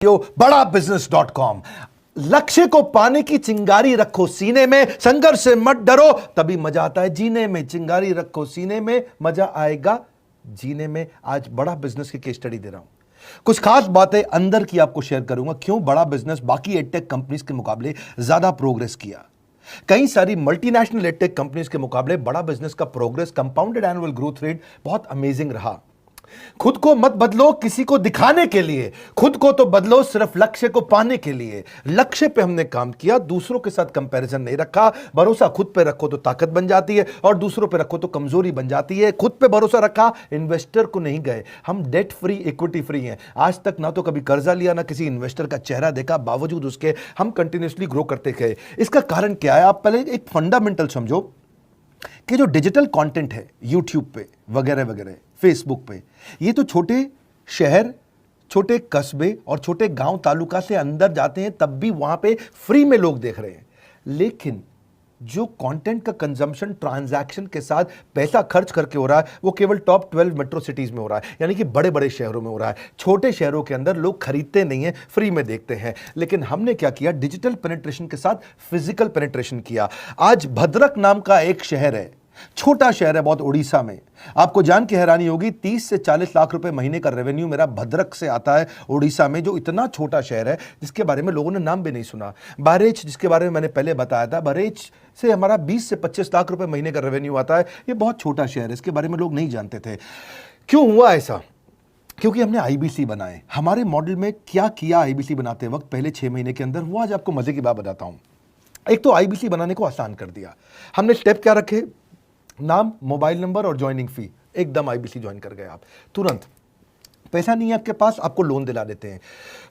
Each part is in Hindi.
बड़ा बिजनेस.com। लक्ष्य को पाने की चिंगारी रखो सीने में, संघर्ष से मत डरो, तभी मजा आता है जीने में। चिंगारी रखो सीने में, मजा आएगा जीने में। आज बड़ा बिजनेस की केस स्टडी दे रहा हूं, कुछ खास बातें अंदर की आपको शेयर करूंगा, क्यों बड़ा बिजनेस बाकी एडटेक कंपनीज के मुकाबले ज्यादा प्रोग्रेस किया। कई सारी मल्टीनेशनल एडटेक कंपनीज के मुकाबले बड़ा बिजनेस का progress, compounded annual growth rate बहुत अमेजिंग रहा। खुद को मत बदलो किसी को दिखाने के लिए, खुद को तो बदलो सिर्फ लक्ष्य को पाने के लिए। लक्ष्य पे हमने काम किया, दूसरों के साथ कंपैरिजन नहीं रखा। भरोसा खुद पे रखो तो ताकत बन जाती है, और दूसरों पे रखो तो कमजोरी बन जाती है। खुद पे भरोसा रखा, इन्वेस्टर को नहीं गए। हम डेट फ्री, इक्विटी फ्री हैं। आज तक ना तो कभी कर्जा लिया, ना किसी इन्वेस्टर का चेहरा देखा, बावजूद उसके हम कंटिन्यूसली ग्रो करते गए। इसका कारण क्या है? आप पहले एक फंडामेंटल समझो कि जो डिजिटल कंटेंट है यूट्यूब पे वगैरह वगैरह, फेसबुक पे, ये तो छोटे शहर, छोटे कस्बे और छोटे गांव तालुका से अंदर जाते हैं, तब भी वहां पे फ्री में लोग देख रहे हैं। लेकिन जो कंटेंट का कंजम्पशन ट्रांजैक्शन के साथ पैसा खर्च करके हो रहा है, वो केवल टॉप 12 मेट्रो सिटीज में हो रहा है, यानी कि बड़े बड़े शहरों में हो रहा है। छोटे शहरों के अंदर लोग खरीदते नहीं हैं, फ्री में देखते हैं। लेकिन हमने क्या किया? डिजिटल पेनिट्रेशन के साथ फिजिकल पेनिट्रेशन किया। आज भद्रक नाम का एक शहर है, छोटा शहर है बहुत, उड़ीसा में। आपको जान के हैरानी होगी, 30 से 40 लाख रुपए महीने का रेवेन्यू मेरा भद्रक से आता है, उड़ीसा में, जो इतना छोटा शहर है जिसके बारे में लोगों ने नाम भी नहीं सुना। बहरेच, जिसके बारे में मैंने पहले बताया था, बहरेच से हमारा 20 से 25 लाख रुपए महीने का रेवेन्यू आता है। ये बहुत छोटा शहर है, इसके बारे में लोग नहीं जानते थे। क्यों हुआ ऐसा? क्योंकि हमने आईबीसी बनाए। हमारे मॉडल में क्या किया आईबीसी बनाते वक्त, पहले 6 महीने के अंदर? वो आज आपको मजे की बात बताता हूं। एक तो आईबीसी बनाने को आसान कर दिया हमने। स्टेप क्या रखे? नाम, मोबाइल नंबर और ज्वाइनिंग फी। एकदम आईबीसी ज्वाइन कर गए आप तुरंत। पैसा नहीं है आपके पास, आपको लोन दिला देते हैं।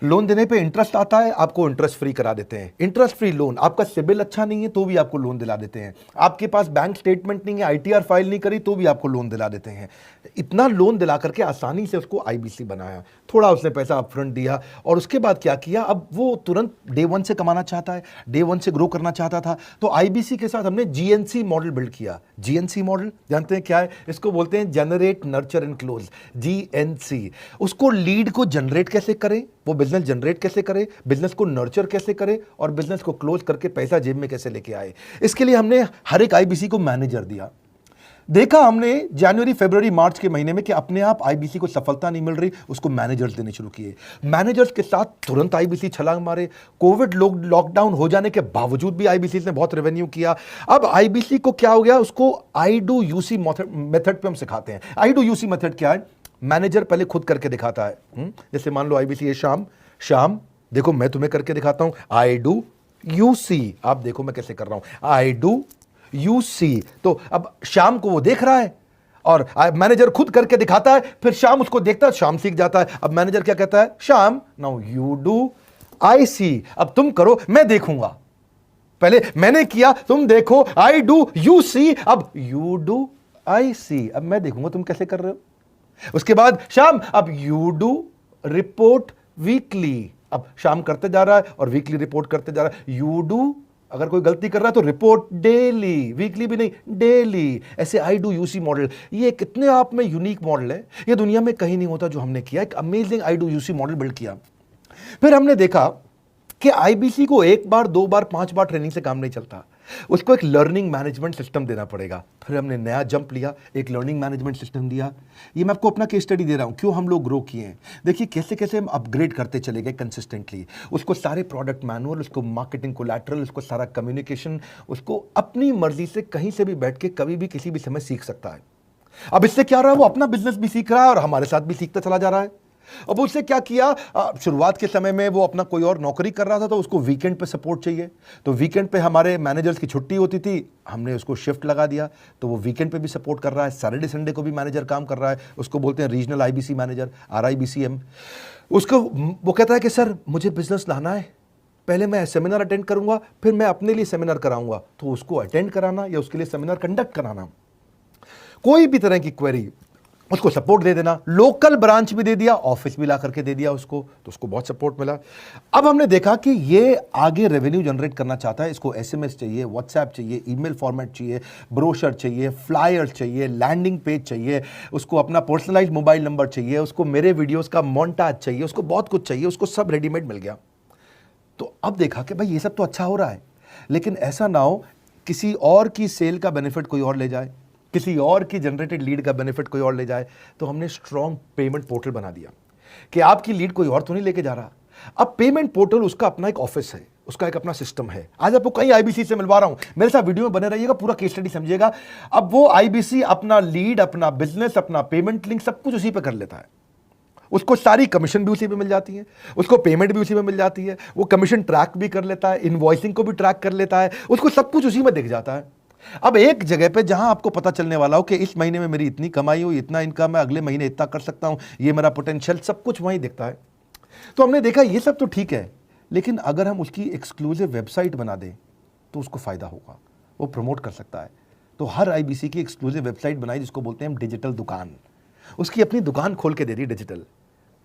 लोन देने पे इंटरेस्ट आता है, आपको इंटरेस्ट फ्री करा देते हैं। Interest free loan. आपका सिबिल अच्छा नहीं है तो भी आपको लोन दिला देते हैं। आपके पास बैंक स्टेटमेंट नहीं है, आईटीआर फाइल नहीं करी तो भी आपको लोन दिला देते हैं। इतना लोन दिला करके आसानी से उसको आईबीसी बनाया। थोड़ा उसने पैसा अपफ्रंट दिया, और उसके बाद क्या किया? अब वो तुरंत डे 1 से कमाना चाहता है, डे 1 से ग्रो करना चाहता था। तो आईबीसी के साथ हमने जीएनसी मॉडल बिल्ड किया। जीएनसी मॉडल जानते हैं क्या है? इसको बोलते हैं generate, nurture and close, GNC. उसको लीड को जनरेट कैसे करें, वो बिजनेस जनरेट कैसे करे, बिजनेस को नर्चर कैसे करे, और बिजनेस को क्लोज करके पैसा जेब में कैसे लेके आए। इसके लिए हमने हर एक आईबीसी को मैनेजर दिया। देखा हमने जनवरी, फरवरी, मार्च के महीने में कि अपने आप आईबीसी को सफलता नहीं मिल रही, उसको मैनेजर्स देने शुरू किए। मैनेजर्स के साथ तुरंत आईबीसी छलांग मारे। कोविड लॉकडाउन हो जाने के बावजूद भी आईबीसी ने बहुत रेवेन्यू किया। अब आईबीसी को क्या हो गया? उसको आई डू यूसी मेथड पे हम सिखाते हैं। आई डू यूसी मेथड क्या है? मैनेजर पहले खुद करके दिखाता है। जैसे मान लो आईबीसी है शाम देखो मैं तुम्हें करके दिखाता हूं, आई डू यूसी। आप देखो मैं कैसे कर रहा हूं, आई डू यूसी। तो अब शाम को वो देख रहा है, और मैनेजर खुद करके दिखाता है, फिर शाम उसको देखता है, शाम सीख जाता है। अब मैनेजर क्या कहता है? शाम, नाउ यू डू आई सी। अब तुम करो, मैं देखूंगा। पहले मैंने किया, तुम देखो, आई डू यू सी, अब यू डू आई सी। अब मैं देखूंगा तुम कैसे कर रहे हो। उसके बाद शाम, अब यू डू रिपोर्ट वीकली। अब शाम करते जा रहा है और वीकली रिपोर्ट करते जा रहा है। यू डू, अगर कोई गलती कर रहा है तो रिपोर्ट डेली, वीकली भी नहीं, डेली। ऐसे आई डू यूसी मॉडल, ये कितने आप में यूनिक मॉडल है, ये दुनिया में कहीं नहीं होता जो हमने किया। एक amazing I do UC model build किया। फिर हमने देखा कि आईबीसी को 1 बार, 2 बार, 5 बार ट्रेनिंग से काम नहीं चलता, उसको एक लर्निंग मैनेजमेंट सिस्टम देना पड़ेगा। फिर हमने नया जंप लिया, एक लर्निंग मैनेजमेंट सिस्टम दिया। ये मैं आपको अपना केस स्टडी दे रहा हूं, क्यों हम लोग ग्रो किए हैं। देखिए कैसे कैसे हम अपग्रेड करते चले गए कंसिस्टेंटली। उसको सारे प्रोडक्ट मैनुअल, उसको मार्केटिंग कोलैटरल, उसको सारा कम्युनिकेशन, उसको अपनी मर्जी से कहीं से भी बैठ के कभी भी किसी भी समय सीख सकता है। अब इससे क्या रहा है? वो अपना बिजनेस भी सीख रहा है और हमारे साथ भी सीखता चला जा रहा है। अब उससे क्या किया? शुरुआत के समय में वो अपना कोई और नौकरी कर रहा था, तो उसको वीकेंड पे सपोर्ट चाहिए। तो वीकेंड पे हमारे मैनेजर्स की छुट्टी होती थी, हमने उसको शिफ्ट लगा दिया, तो वो वीकेंड पे भी सपोर्ट कर रहा है। सैटरडे संडे को भी मैनेजर काम कर रहा है। उसको बोलते हैं रीजनल आईबीसी मैनेजर, RIBCM। उसको वो कहता है कि सर मुझे बिजनेस लाना है, पहले मैं सेमिनार अटेंड करूंगा, फिर मैं अपने लिए सेमिनार कराऊंगा। तो उसको अटेंड कराना या उसके लिए सेमिनार कंडक्ट कराना, कोई भी तरह की क्वेरी, उसको सपोर्ट दे देना, लोकल ब्रांच भी दे दिया, ऑफिस भी ला करके दे दिया उसको, तो उसको बहुत सपोर्ट मिला। अब हमने देखा कि ये आगे रेवेन्यू जनरेट करना चाहता है, इसको एसएमएस चाहिए, व्हाट्सएप चाहिए, ईमेल फॉर्मेट चाहिए, ब्रोशर चाहिए, फ्लायर चाहिए, लैंडिंग पेज चाहिए, उसको अपना पर्सनलाइज्ड मोबाइल नंबर चाहिए, उसको मेरे वीडियोस का मोन्टाज चाहिए, उसको बहुत कुछ चाहिए, उसको सब रेडीमेड मिल गया। तो अब देखा कि भाई ये सब तो अच्छा हो रहा है, लेकिन ऐसा ना हो किसी और की सेल का बेनिफिट कोई और ले जाए, किसी और की जनरेटेड लीड का बेनिफिट कोई और ले जाए। तो हमने स्ट्रॉन्ग पेमेंट पोर्टल बना दिया कि आपकी लीड कोई और तो नहीं लेके जा रहा। अब पेमेंट पोर्टल उसका अपना एक ऑफिस है, उसका एक अपना सिस्टम है। आज आपको कई आईबीसी से मिलवा रहा हूं, मेरे साथ वीडियो में बने रहिएगा, पूरा केस स्टडी समझिएगा। अब वो आईबीसी अपना लीड, अपना बिजनेस, अपना पेमेंट लिंक सब कुछ उसी पे कर लेता है। उसको सारी कमीशन भी उसी पे मिल जाती है, उसको पेमेंट भी उसी में मिल जाती है, वो कमीशन ट्रैक भी कर लेता है, इनवॉइसिंग को भी ट्रैक कर लेता है, उसको सब कुछ उसी में दिख जाता है। अब एक जगह पे जहां आपको पता चलने वाला हो कि इस महीने में मेरी इतनी कमाई हुई, इतना इनकम है, अगले महीने इतना कर सकता हूं, ये मेरा पोटेंशियल, सब कुछ वहीं दिखता है। तो हमने देखा ये सब तो ठीक है, लेकिन अगर हम उसकी एक्सक्लूसिव वेबसाइट बना दें तो उसको फायदा होगा, वो प्रमोट कर सकता है। तो हर आईबीसी की एक्सक्लूसिव वेबसाइट बनाई जिसको बोलते हैं हम डिजिटल दुकान, उसकी अपनी दुकान खोल के दे दी डिजिटल।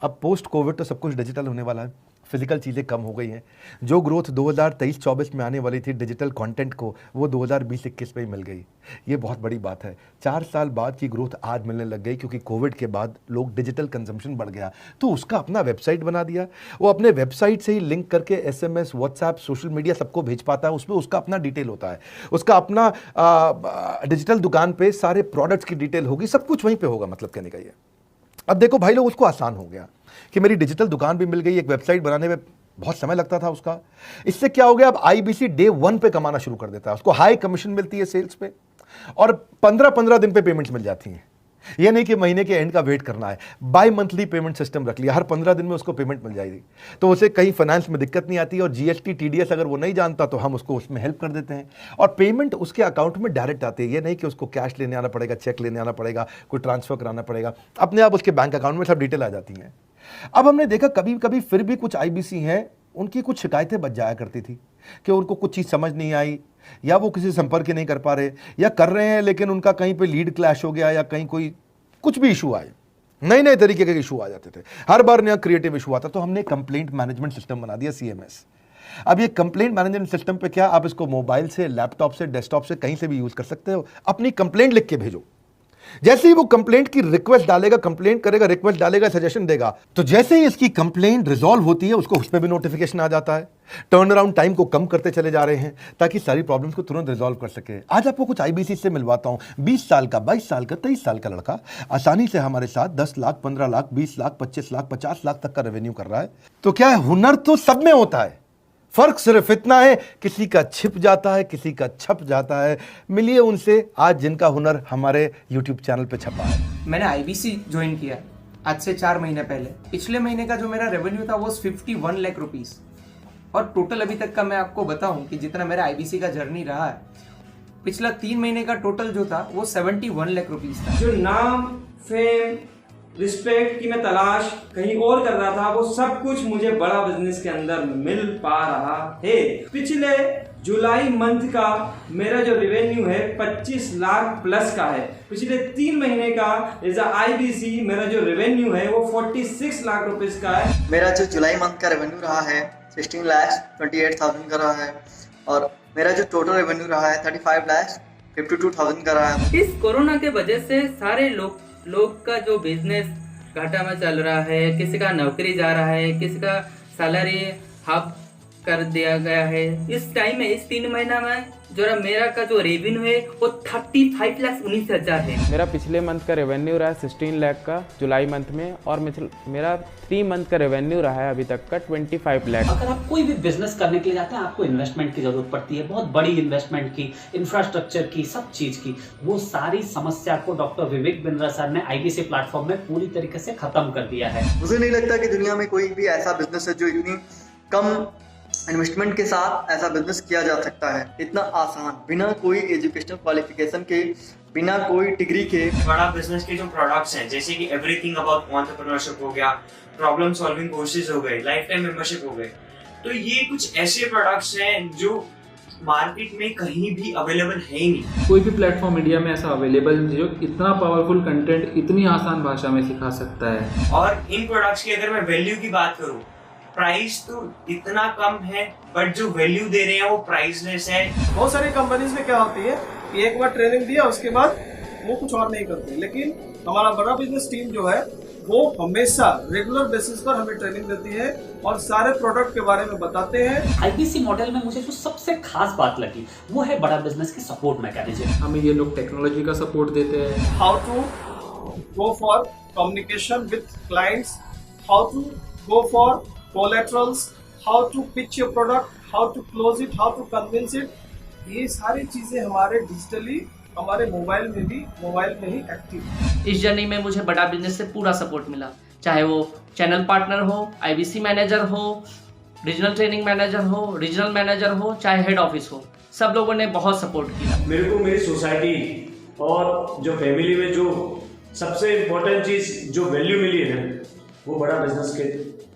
अब पोस्ट कोविड तो सब कुछ डिजिटल होने वाला है, फिजिकल चीज़ें कम हो गई हैं। जो ग्रोथ 2023-24 में आने वाली थी डिजिटल कंटेंट को, वो 2020-21 में ही मिल गई। ये बहुत बड़ी बात है। 4 साल बाद की ग्रोथ आज मिलने लग गई, क्योंकि कोविड के बाद लोग डिजिटल कंजम्पशन बढ़ गया। तो उसका अपना वेबसाइट बना दिया, वो अपने वेबसाइट से ही लिंक करके एसएमएस, व्हाट्सएप, सोशल मीडिया सबको भेज पाता है। उसमें उसका अपना डिटेल होता है, उसका अपना डिजिटल दुकान पे सारे प्रोडक्ट्स की डिटेल होगी, सब कुछ वहीं पर होगा। मतलब कहने का ये, अब देखो भाई लोग, उसको आसान हो गया कि मेरी डिजिटल दुकान भी मिल गई। एक वेबसाइट बनाने में बहुत समय लगता था उसका, इससे क्या हो गया, अब आईबीसी डे 1 पे कमाना शुरू कर देता है। उसको हाई कमीशन मिलती है सेल्स पे, और 15-15 दिन पे पेमेंट्स मिल जाती हैं। ये नहीं कि महीने के एंड का वेट करना है, बाई मंथली पेमेंट सिस्टम रख लिया, हर 15 दिन में उसको पेमेंट मिल जाएगी। तो उसे कहीं फाइनेंस में दिक्कत नहीं आती, और जीएसटी, टीडीएस अगर वो नहीं जानता तो हम उसको उसमें हेल्प कर देते हैं, और पेमेंट उसके अकाउंट में डायरेक्ट आती है। ये नहीं कि उसको कैश लेने आना पड़ेगा, चेक लेने आना पड़ेगा, कोई ट्रांसफर कराना पड़ेगा, अपने आप उसके बैंक अकाउंट में सब डिटेल आ जाती हैं। अब हमने देखा कभी कभी फिर भी कुछ आईबीसी हैं, उनकी कुछ शिकायतें बच जाया करती थी कि उनको कुछ चीज़ समझ नहीं आई, या वो किसी संपर्क ही नहीं कर पा रहे, या कर रहे हैं लेकिन उनका कहीं पे लीड क्लैश हो गया, या कहीं कोई कुछ भी इशू आए, नए नए तरीके के इशू आ जाते थे, हर बार नया क्रिएटिव इशू आता। तो हमने कंप्लेंट मैनेजमेंट सिस्टम बना दिया, सीएमएस। अब ये कंप्लेंट मैनेजमेंट सिस्टम पे क्या, आप इसको मोबाइल से, लैपटॉप से, डेस्कटॉप से, कहीं से भी यूज कर सकते हो। अपनी कंप्लेंट लिख के भेजो, जैसे ही वो कंप्लेंट की रिक्वेस्ट डालेगा, कंप्लेंट करेगा, रिक्वेस्ट डालेगा, सजेशन देगा, तो जैसे ही इसकी कंप्लेंट रिजॉल्व होती है उसको उस पर भी नोटिफिकेशन आ जाता है। टर्न अराउंड टाइम को कम करते चले जा रहे हैं ताकि सारी प्रॉब्लम्स को तुरंत रिजॉल्व कर सके। आज आपको कुछ आईबीसी से मिलवाता हूं, 20 साल का, 22 साल का, 23 साल का लड़का आसानी से हमारे साथ 10 लाख, 15 लाख, 20 लाख, 25 लाख, 50 लाख तक का रेवेन्यू कर रहा है। तो क्या है, हुनर तो सब में होता है, फर्क सिर्फ इतना है किसी का छिप जाता है, किसी का छप जाता है। मिलिए उनसे आज जिनका हुनर हमारे YouTube चैनल पे छपा है। मैंने आईबीसी ज्वाइन किया आज से 4 महीने पहले। पिछले महीने का जो मेरा रेवेन्यू था वो 51 लाख रुपीस, और टोटल अभी तक का मैं आपको बताऊं कि जितना मेरा आईबीसी का जर्नी रहा है, पिछला 3 महीने का टोटल जो था वो 71 लाख रुपीस था। जो नाम, फेम, रिस्पेक्ट की मैं तलाश कहीं और कर रहा था, वो सब कुछ मुझे बड़ा बिजनेस के अंदर मिल पा रहा है। पिछले जुलाई मंथ का मेरा जो रेवेन्यू है 25 लाख प्लस का है। पिछले 3 महीने का एज अ आईबीसी मेरा जो रेवेन्यू है वो 46 लाख रुपीस का है। मेरा जो जुलाई मंथ का रेवेन्यू रहा है 16 लाख 28,000 का रहा है, और मेरा जो टोटल रेवेन्यू रहा है 35 लाख 52,000 का रहा है। इस कोरोना के वजह से सारे लोग का जो बिजनेस घाटा में चल रहा है, किसी का नौकरी जा रहा है, किसी का सैलरी हाफ कर दिया गया है। इस टाइम में, इस 3 महीना में जो मेरा का जो रेवेन्यू है वो 35,19,000 है। मेरा पिछले मंथ का रेवेन्यू रहा है 16 लाख का जुलाई मंथ में, और मेरा 3 मंथ का रेवेन्यू रहा है अभी तक का 25 लाख। अगर आप कोई भी बिजनेस करने के लिए जाते हैं, आपको इन्वेस्टमेंट की जरूरत पड़ती है, बहुत बड़ी इन्वेस्टमेंट की, इंफ्रास्ट्रक्चर की, सब चीज की। वो सारी समस्या को डॉक्टर विवेक बिंद्रा सर ने आईबीसी प्लेटफॉर्म में पूरी तरीके से खत्म कर दिया है। मुझे नहीं लगता कि दुनिया में कोई भी ऐसा बिजनेस है जो इतनी कम इन्वेस्टमेंट के साथ ऐसा बिजनेस किया जा सकता है, इतना आसान, बिना कोई एजुकेशनल क्वालिफिकेशन के, बिना कोई डिग्री के। बड़ा बिजनेस के जो प्रोडक्ट्स हैं, जैसे कि एवरीथिंग अबाउट एंटरप्रेन्योरशिप हो गया, प्रॉब्लम सॉल्विंग कोर्सेज हो गए, लाइफ टाइम मेंबरशिप हो गए, तो ये कुछ ऐसे प्रोडक्ट्स हैं जो मार्केट में कहीं भी अवेलेबल है ही नहीं। कोई भी प्लेटफॉर्म इंडिया में ऐसा अवेलेबल नहीं जो इतना पावरफुल कंटेंट इतनी आसान भाषा में सिखा सकता है। और इन प्रोडक्ट्स की अगर मैं वैल्यू की बात करूं, प्राइस तो इतना कम है बट जो वैल्यू दे रहे हैं वो प्राइसलेस है। बहुत सारी कंपनीज में क्या होती है कि एक बार ट्रेनिंग दिया उसके बाद वो कुछ और नहीं करते, लेकिन हमारा बड़ा बिजनेस टीम जो है वो हमेशा रेगुलर बेसिस पर हमें ट्रेनिंग देती है और सारे प्रोडक्ट के बारे में बताते हैं। आईबीसी मॉडल में मुझे जो सबसे खास बात लगी वो है बड़ा बिजनेस की सपोर्ट मैकेनिज्म। हमें ये लोग टेक्नोलॉजी का सपोर्ट देते हैं। How to go for communication with clients, how to go for collaterals, how to pitch your product, how to close it, how to convince it, ये सारी चीजें हमारे डिजिटली हमारे मोबाइल में ही एक्टिव। इस जर्नी में मुझे बड़ा बिजनेस से पूरा सपोर्ट मिला, चाहे वो चैनल पार्टनर हो, आईबीसी मैनेजर हो, रीजनल ट्रेनिंग मैनेजर हो, रीजनल मैनेजर हो, चाहे हेड ऑफिस हो, सब लोगों ने बहुत सपोर्ट किया। मेरे को मेरी सोसाइटी और जो फैमिली में जो सबसे इम्पोर्टेंट चीज़ जो वैल्यू मिली है वो बड़ा बिजनेस के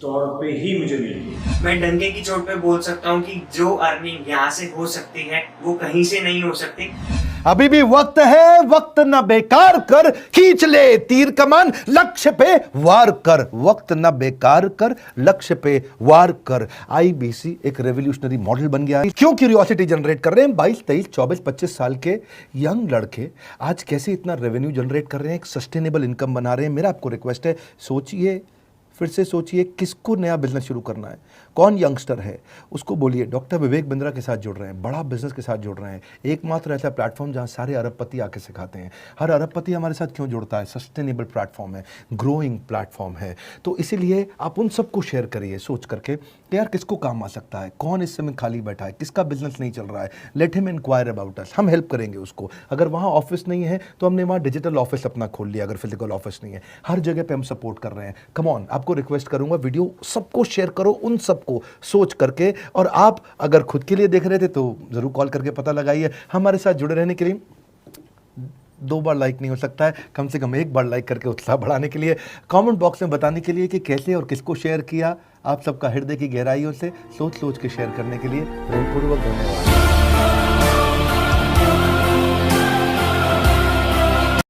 तौर पे ही मुझे मिली। मैं डंके की चोट पे बोल सकता हूँ कि जो अर्निंग यहाँ से हो सकती है वो कहीं से नहीं हो सकती। अभी भी वक्त है, वक्त न बेकार कर, खींच ले तीर कमान, लक्ष्य पे वार कर, वक्त न बेकार कर, लक्ष्य पे वार कर। आईबीसी एक रेवोल्यूशनरी मॉडल बन गया है। क्यों क्यूरियोसिटी जनरेट कर रहे हैं 22, 23, 24, 25 साल के यंग लड़के आज कैसे इतना रेवेन्यू जनरेट कर रहे हैं, एक सस्टेनेबल इनकम बना रहे हैं। मेरा आपको रिक्वेस्ट है, सोचिए, फिर से सोचिए, किसको नया बिजनेस शुरू करना है, कौन यंगस्टर है, उसको बोलिए डॉक्टर विवेक बिंद्रा के साथ जुड़ रहे हैं, बड़ा बिजनेस के साथ जुड़ रहे हैं। एकमात्र ऐसा प्लेटफॉर्म जहां सारे अरबपति आके सिखाते हैं। हर अरबपति हमारे साथ क्यों जुड़ता है? सस्टेनेबल प्लेटफॉर्म है, ग्रोइंग प्लेटफॉर्म है। तो इसीलिए आप उन सबको शेयर करिए सोच करके कि यार किसको काम आ सकता है, कौन इस समय खाली बैठा है, किसका बिजनेस नहीं चल रहा है, let him inquire about us, हम हेल्प करेंगे उसको। अगर वहाँ ऑफिस नहीं है तो हमने वहाँ डिजिटल ऑफिस अपना खोल लिया, अगर फिजिकल ऑफिस नहीं है, हर जगह पे हम सपोर्ट कर रहे हैं। कम ऑन, आपको रिक्वेस्ट करूंगा वीडियो सबको शेयर करो, उन सबको सोच करके। और आप अगर खुद के लिए देख रहे थे तो जरूर कॉल करके पता लगाइए। हमारे साथ जुड़े रहने के लिए 2 बार लाइक नहीं हो सकता है, कम से कम 1 बार लाइक करके उत्साह बढ़ाने के लिए, कमेंट बॉक्स में बताने के लिए कि कैसे और किसको शेयर किया। आप सबका हृदय की गहराइयों से सोच सोच के शेयर करने के लिए प्रेमपूर्वक धन्यवाद।